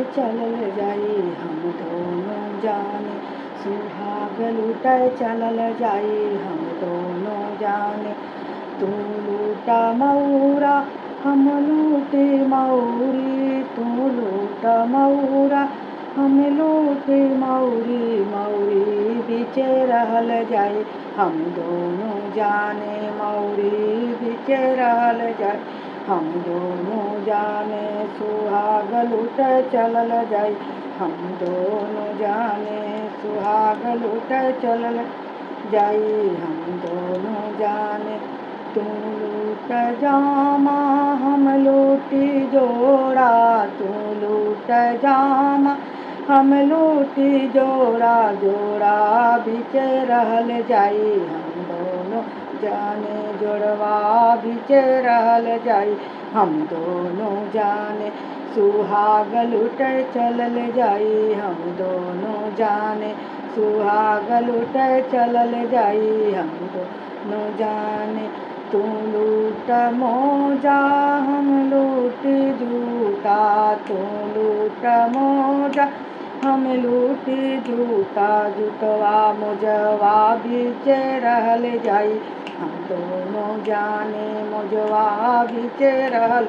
चलल जाई हम दोनों जाने, सुहाग लूटे चलल जाई हम दोनों जाने। तू लूटा मऊरा हम लूटे मऊरी, तू लूटा मऊरा हम लूटे मऊरी, मऊरी बीचे रहल जाई हम दोनों जाने, मऊरी बीचे रहल जाई हम दोनों जाने। सुहाग लूटे चलल जाई हम दोनों जाने, सुहाग लूटे चलल जाई हम दोनों जाने। तू लूट जामा हम लूटी जोड़ा, तू लूट जामा हम लूटी जोड़ा, जोड़ा बीचे रहल जाई हम दोनों जाने, जोड़वा बीचे रहल जाई हम दोनों जाने। सुहाग लूटे चलल जाई हम दोनों जाने, सुहाग लूटे चलल जाई हम दोनों जाने। तू लूट मोजा हम लूटी जूता, तू लूट मोजा हम लूटी जूता, जुतवा मोजवा बीचे रहल जाई हम दोनों जाने, मोजवा बीचे रहल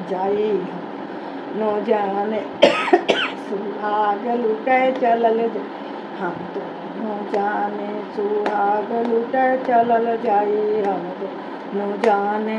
जाई हम दोनों जाने। सुहाग लूटे चलल हम दोनों जाने, सुहाग लूटे चलल जाई हम दोनों जाने।